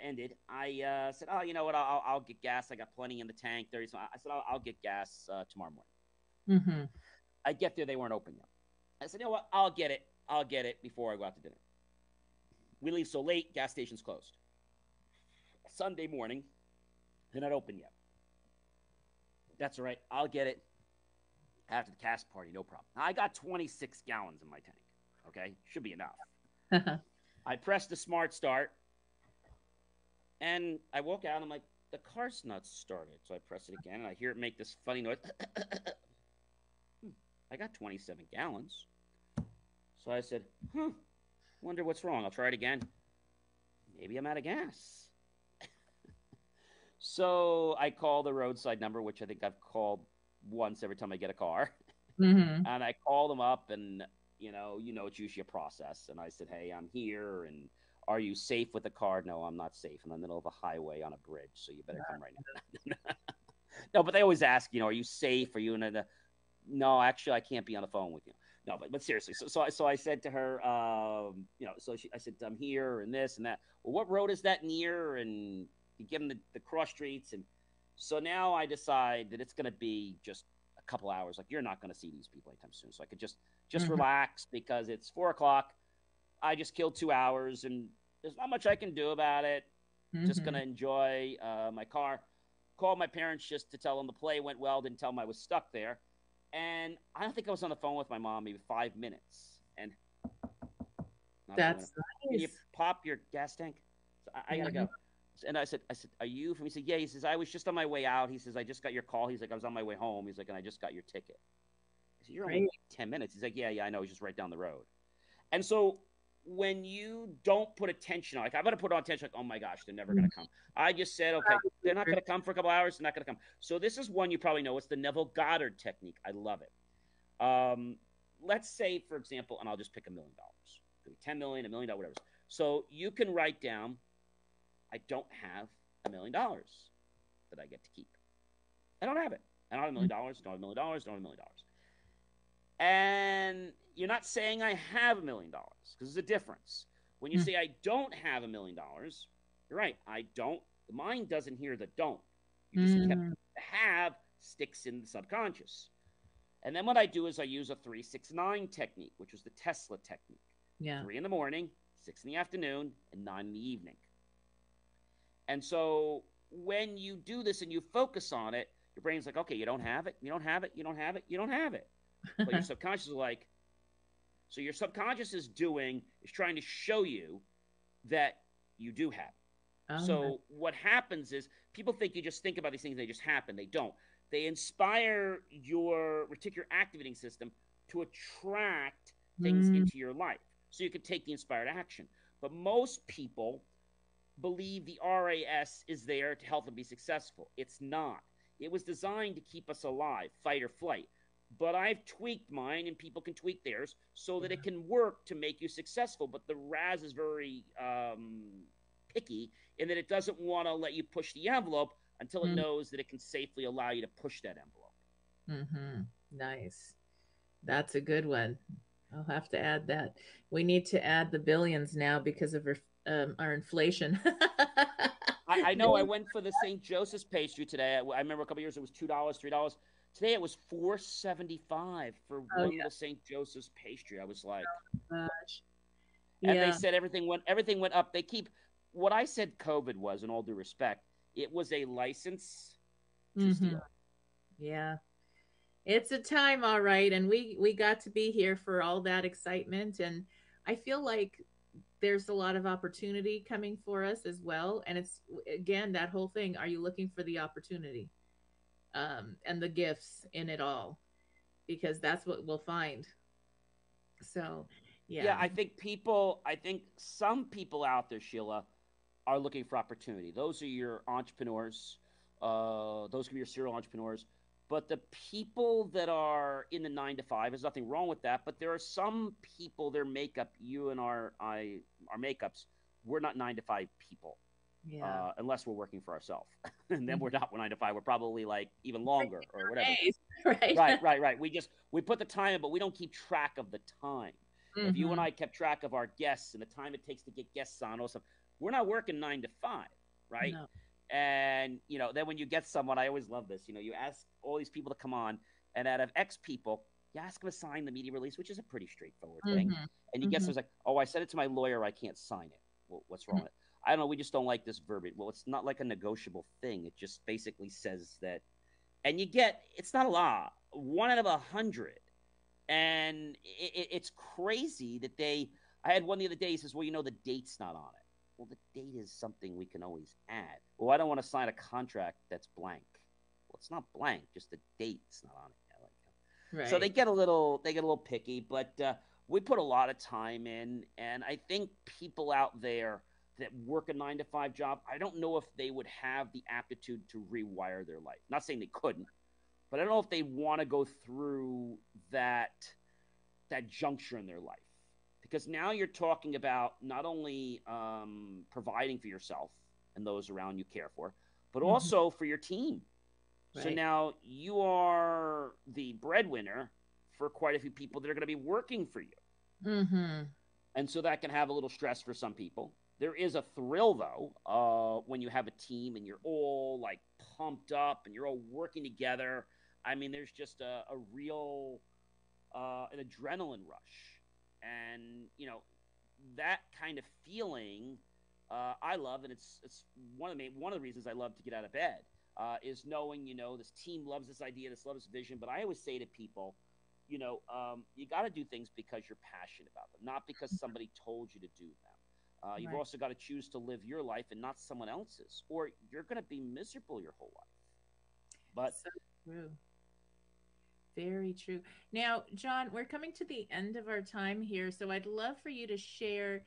ended, I said, "Oh, you know what? I'll get gas. I got plenty in the tank." I said, "I'll get gas tomorrow morning." Mm-hmm. I get there, they weren't open yet. I said, "You know what? I'll get it before I go out to dinner." We leave so late, gas station's closed. Sunday morning, they're not open yet. That's all right. I'll get it after the cast party, no problem. Now, I got 26 gallons in my tank. Okay, should be enough. I press the smart start, and I walk out, and I'm like, the car's not started. So I press it again, and I hear it make this funny noise. I got 27 gallons. So I said, wonder what's wrong. I'll try it again. Maybe I'm out of gas. So I call the roadside number, which I think I've called once every time I get a car. Mm-hmm. And I call them up, and, it's usually a process. And I said, "Hey, I'm here, and are you safe with the car?" "No, I'm not safe. I'm in the middle of a highway on a bridge, so you better come right now." No, but they always ask, are you safe? Are you in a... No, actually, I can't be on the phone with you. No, but seriously. So I said to her, I said, "I'm here and this and that." "Well, what road is that near?" And you give them the cross streets. And so now I decide that it's going to be just a couple hours. Like, you're not going to see these people anytime soon. So I could just relax, because it's 4:00. I just killed 2 hours, and there's not much I can do about it. Just going to enjoy my car. Called my parents just to tell them the play went well. Didn't tell them I was stuck there. And I don't think I was on the phone with my mom maybe 5 minutes. And That's nice. nice. Can you pop your gas tank? So I gotta go. And I said, "Are you from?" He said, "Yeah." He says, "I was just on my way out." He says, "I just got your call." He's like, "I was on my way home." He's like, "And I just got your ticket." I said, "You're only 10 minutes." He's like, Yeah, I know. He's just right down the road. And so when you don't put attention on, like, I'm going to put on attention, like, oh my gosh, they're never going to come. I just said, okay, they're not going to come for a couple hours. They're not going to come. So this is one you probably know. It's the Neville Goddard technique. I love it. Let's say, for example, and I'll just pick $1 million. It could be 10 million, $1 million, whatever. So you can write down, I don't have $1 million that I get to keep. I don't have it. I don't have $1 million, don't have $1 million, don't have $1 million. And you're not saying I have $1 million, because there's a difference. When you say I don't have $1 million, you're right. I don't. The mind doesn't hear the don't. You just kept the have sticks in the subconscious. And then what I do is I use a 3-6-9 technique, which is the Tesla technique. Yeah. 3 in the morning, 6 in the afternoon, and 9 in the evening. And so when you do this and you focus on it, your brain's like, okay, you don't have it, you don't have it, you don't have it, you don't have it. But your subconscious is like, so your subconscious is trying to show you that you do have it. Oh, so what happens is people think you just think about these things, they just happen. They don't. They inspire your reticular activating system to attract things into your life, so you can take the inspired action. But most people believe the RAS is there to help them be successful. It's not. It was designed to keep us alive, fight or flight. But I've tweaked mine, and people can tweak theirs so that it can work to make you successful. But the RAS is very picky in that it doesn't want to let you push the envelope until it knows that it can safely allow you to push that envelope. Nice. That's a good one. I'll have to add that. We need to add the billions now because of our inflation. I know. I went for the St. Joseph's pastry today. I remember a couple years it was $2, $3. Today it was $4.75 for one of the St. Joseph's pastry. I was like, gosh. And they said everything went up. They keep what I said. COVID was, in all due respect, it was a license to steal. Yeah, it's a time, all right, and we got to be here for all that excitement, and I feel like there's a lot of opportunity coming for us as well. And it's, again, that whole thing: are you looking for the opportunity? And the gifts in it all, because that's what we'll find. So, yeah, I think some people out there, Sheila, are looking for opportunity. Those are your entrepreneurs. Those can be your serial entrepreneurs. But the people that are in the 9 to 5, there's nothing wrong with that. But there are some people, their makeup, you and our makeups, we're not 9 to 5 people. Yeah. Unless we're working for ourselves. And then we're not 9 to 5. We're probably like even longer or whatever. Right. Right. We put the time in, but we don't keep track of the time. If you and I kept track of our guests and the time it takes to get guests on, also, we're not working 9 to 5, right? No. And, then when you get someone, I always love this, you ask all these people to come on, and out of X people, you ask them to sign the media release, which is a pretty straightforward thing. And you get someone's like, oh, I sent it to my lawyer, I can't sign it. Well, what's wrong with it? I don't know, we just don't like this verbiage. Well, it's not like a negotiable thing. It just basically says that, and you get, it's not a lot, 1 out of 100. And it's crazy that I had one the other day, he says, well, the date's not on it. Well, the date is something we can always add. Well, I don't want to sign a contract that's blank. Well, it's not blank, just the date's not on it. Right. So they get a little picky, but we put a lot of time in, and I think people out there that work a 9 to 5 job, I don't know if they would have the aptitude to rewire their life. Not saying they couldn't, but I don't know if they want to go through that juncture in their life. Because now you're talking about not only providing for yourself and those around you care for, but also for your team. Right. So now you are the breadwinner for quite a few people that are going to be working for you. And so that can have a little stress for some people. There is a thrill, though, when you have a team and you're all like pumped up and you're all working together. I mean, there's just a real an adrenaline rush. And, that kind of feeling I love, and it's one of the reasons I love to get out of bed is knowing, this team loves this idea, this loves this vision. But I always say to people, you got to do things because you're passionate about them, not because somebody told you to do them. You've also got to choose to live your life and not someone else's, or you're going to be miserable your whole life. But so true. Very true. Now, John, we're coming to the end of our time here, so I'd love for you to share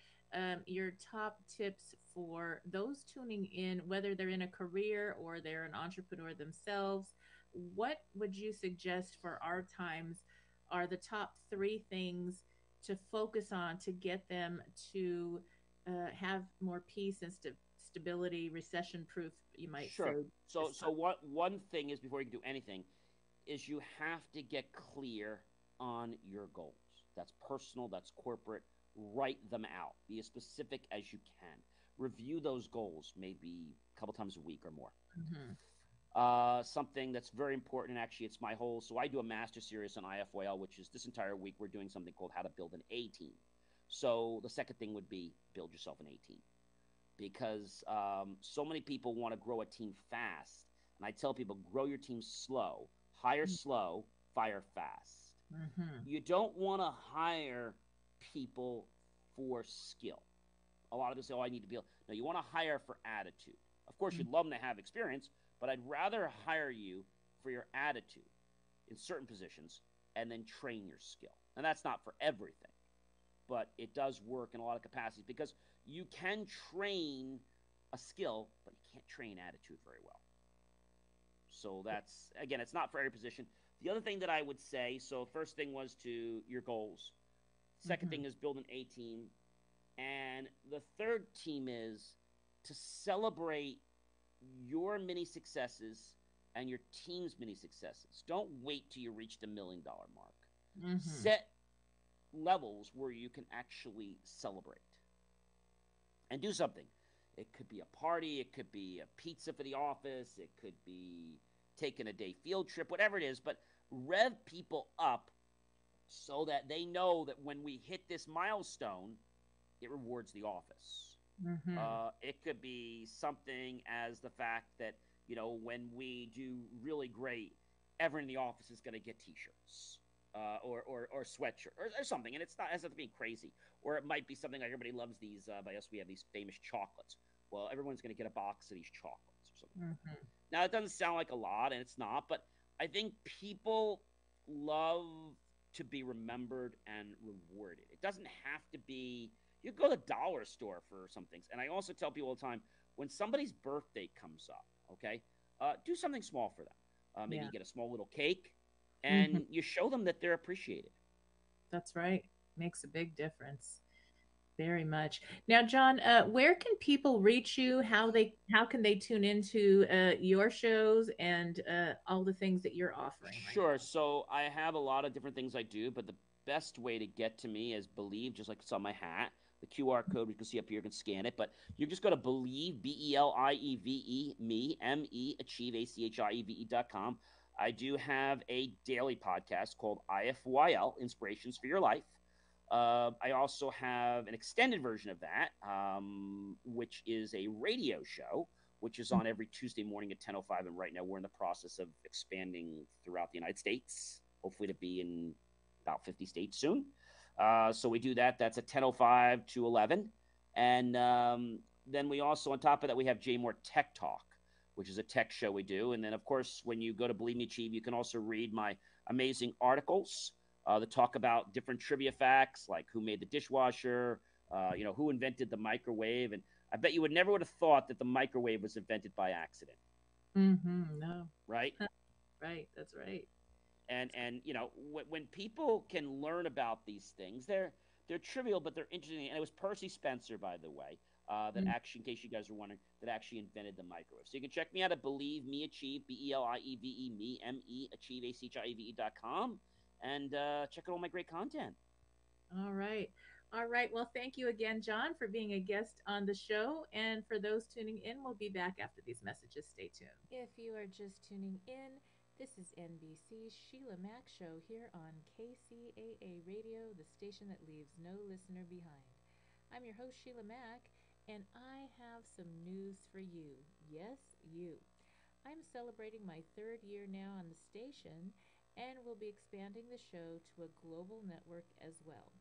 your top tips for those tuning in, whether they're in a career or they're an entrepreneur themselves. What would you suggest for our times are the top 3 things to focus on to get them to have more peace and stability, recession-proof, you might say? So one thing is, before you can do anything, is you have to get clear on your goals. That's personal, that's corporate. Write them out. Be as specific as you can. Review those goals maybe a couple times a week or more. Something that's very important, and actually it's my whole, so I do a master series on IFYL, which is this entire week we're doing something called How to Build an A Team. So the second thing would be build yourself an A team, because so many people want to grow a team fast. And I tell people, grow your team slow, hire slow, fire fast. You don't want to hire people for skill. A lot of us say, oh, I need to be able. No, you want to hire for attitude. Of course, you'd love them to have experience, but I'd rather hire you for your attitude in certain positions and then train your skill. And that's not for everything, but it does work in a lot of capacities, because you can train a skill, but you can't train attitude very well. So that's, again, it's not for every position. The other thing that I would say, so first thing was to your goals. Second thing is build an A team. And the third team is to celebrate your mini successes and your team's mini successes. Don't wait till you reach the $1 million mark. Set levels where you can actually celebrate and do something. It could be a party, it could be a pizza for the office, it could be taking a day field trip, whatever it is, but rev people up so that they know that when we hit this milestone, it rewards the office. It could be something as the fact that, when we do really great, everyone in the office is going to get T-shirts. Or sweatshirt or something, and it hasn't to be crazy. Or it might be something like everybody loves these. By us, we have these famous chocolates. Well, everyone's going to get a box of these chocolates or something. Now, it doesn't sound like a lot, and it's not, but I think people love to be remembered and rewarded. It doesn't have to be. You go to the dollar store for some things, and I also tell people all the time, when somebody's birthday comes up, okay, do something small for them. Maybe Yeah, you get a small little cake, hmm and you show them that they're appreciated. that's right. Makes a big difference. Very much. Now, John, where can people reach you? How can they tune into your shows and all the things that you're offering right Sure. now? So I have a lot of different things I do, but the best way to get to me is Believe, just like it's on my hat. The QR code you can see up here, you can scan it. But you just go to Believe, Believe, me, Achieve, ACHIEVE.com. I do have a daily podcast called IFYL, Inspirations for Your Life. I also have an extended version of that, which is a radio show, which is on every Tuesday morning at 10:05. And right now we're in the process of expanding throughout the United States, hopefully to be in about 50 states soon. So we do that. That's at 10:05 to 11. And then we also, on top of that, we have J More Tech Talk, which is a tech show we do. And then, of course, when you go to Believe Me Achieve, you can also read my amazing articles that talk about different trivia facts, like who made the dishwasher, who invented the microwave. And I bet you never would have thought that the microwave was invented by accident, No, right? right. That's right. And when people can learn about these things, they're trivial, but they're interesting. And it was Percy Spencer, by the way, that Mm. actually, in case you guys are wondering, that actually invented the microwave. So you can check me out at Believe Me Achieve, Believe me Achieve ACHIEVE.com, and check out all my great content. All right. All right. Well, thank you again, John, for being a guest on the show. And for those tuning in, we'll be back after these messages. Stay tuned. If you are just tuning in, this is NBC's Sheila Mac Show here on KCAA Radio, the station that leaves no listener behind. I'm your host, Sheila Mac, and I have some news for you. Yes, you. I'm celebrating my third year now on the station and will be expanding the show to a global network as well.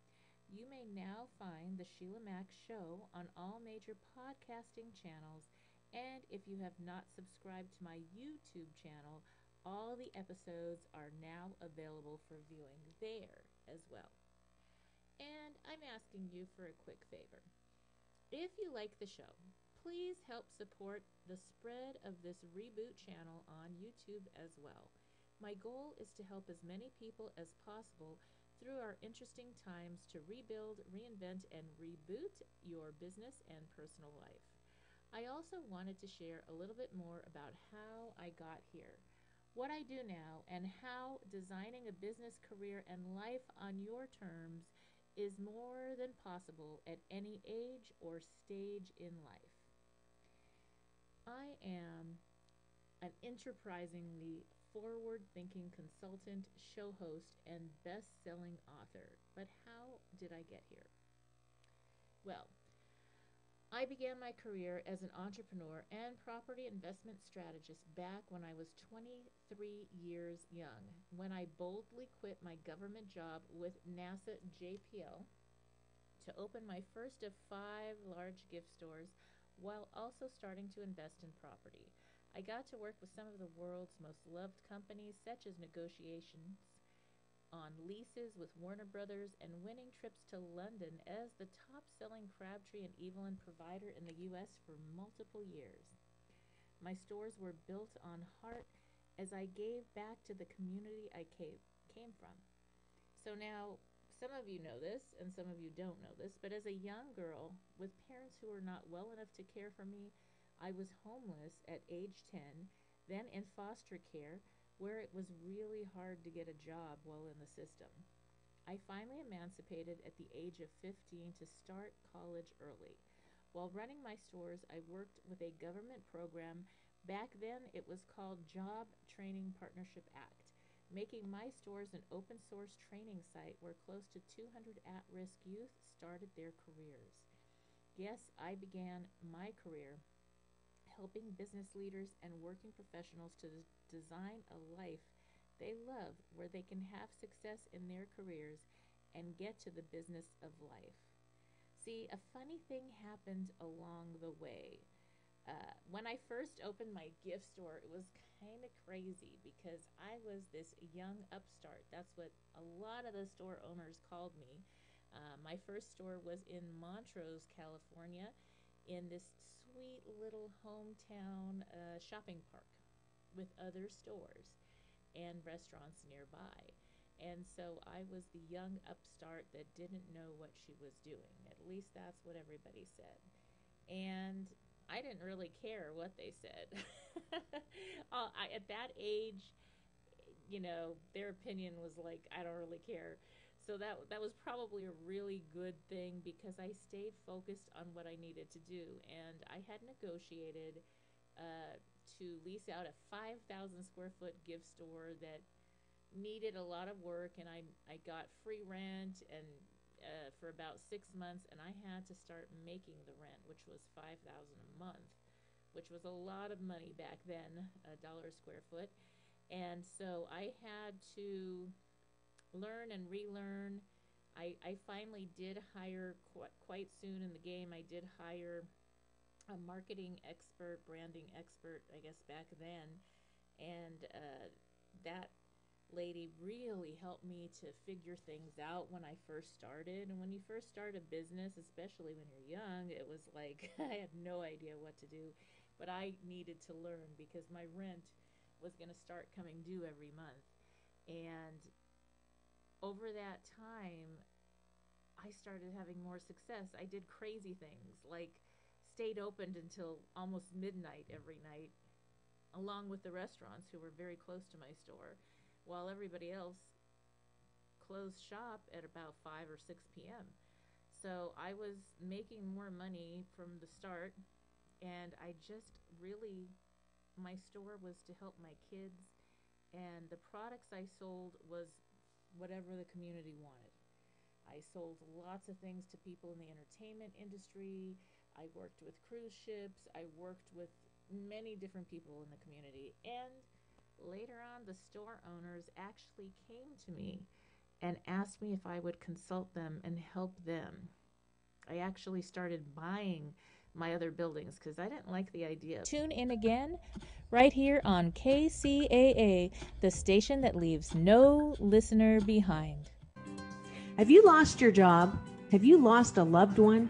You may now find the Sheila Mac Show on all major podcasting channels, and if you have not subscribed to my YouTube channel, all the episodes are now available for viewing there as well. And I'm asking you for a quick favor. If you like the show, please help support the spread of this reboot channel on YouTube as well. My goal is to help as many people as possible through our interesting times to rebuild, reinvent, and reboot your business and personal life. I also wanted to share a little bit more about how I got here, what I do now, and how designing a business career and life on your terms is more than possible at any age or stage in life. I am an enterprisingly forward thinking consultant, show host, and best selling author. But how did I get here? Well, I began my career as an entrepreneur and property investment strategist back when I was 23 years young, when I boldly quit my government job with NASA JPL to open my first of 5 large gift stores while also starting to invest in property. I got to work with some of the world's most loved companies, such as negotiations on leases with Warner Brothers and winning trips to London as the top-selling Crabtree and Evelyn provider in the U.S. for multiple years. My stores were built on heart as I gave back to the community I came from. So now, some of you know this and some of you don't know this, but as a young girl with parents who were not well enough to care for me, I was homeless at age 10, then in foster care, where it was really hard to get a job while in the system. I finally emancipated at the age of 15 to start college early. While running my stores, I worked with a government program. Back then, it was called Job Training Partnership Act, making my stores an open source training site where close to 200 at risk youth started their careers. Yes, I began my career helping business leaders and working professionals to design a life they love where they can have success in their careers and get to the business of life. See, a funny thing happened along the way. When I first opened my gift store, it was kind of crazy because I was this young upstart. That's what a lot of the store owners called me. My first store was in Montrose, California, in this sweet little hometown shopping park. with other stores and restaurants nearby. And so I was the young upstart that didn't know what she was doing. At least that's what everybody said. And I didn't really care what they said. At that age, their opinion was like, I don't really care. So that was probably a really good thing because I stayed focused on what I needed to do. And I had negotiated to lease out a 5,000 square foot gift store that needed a lot of work, and I got free rent and for about 6 months, and I had to start making the rent, which was $5,000 a month, which was a lot of money back then, $1 a square foot. And so I had to learn and relearn. I finally did hire quite soon in the game. I did hire a marketing expert, branding expert, I guess back then, and that lady really helped me to figure things out when I first started. And when you first start a business, especially when you're young, it was like I had no idea what to do, but I needed to learn because my rent was going to start coming due every month. And over that time, I started having more success. I did crazy things, like stayed open until almost midnight every night, along with the restaurants who were very close to my store, while everybody else closed shop at about 5 or 6 p.m. So I was making more money from the start, and I just really, my store was to help my kids, and the products I sold was whatever the community wanted. I sold lots of things to people in the entertainment industry. I worked with cruise ships. I worked with many different people in the community, and later on, the store owners actually came to me and asked me if I would consult them and help them. I actually started buying my other buildings because I didn't like the idea. Tune in again right here on KCAA, the station that leaves no listener behind. Have you lost your job? Have you lost a loved one?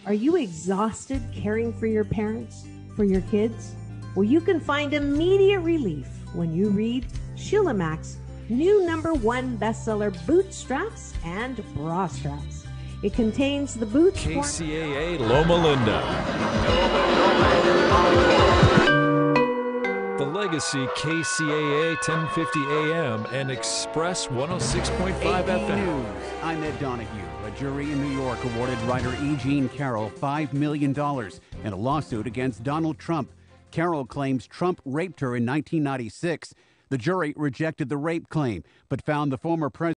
Are you exhausted caring for your parents, for your kids? Well, you can find immediate relief when you read Sheila Mac's new #1 bestseller, Bootstraps and Bra Straps. It contains the boots. KCAA Loma Linda. The Legacy KCAA 1050 AM and Express 106.5 FM. News. I'm Ed Donahue. A jury in New York awarded writer E. Jean Carroll $5 million in a lawsuit against Donald Trump. Carroll claims Trump raped her in 1996. The jury rejected the rape claim, but found the former president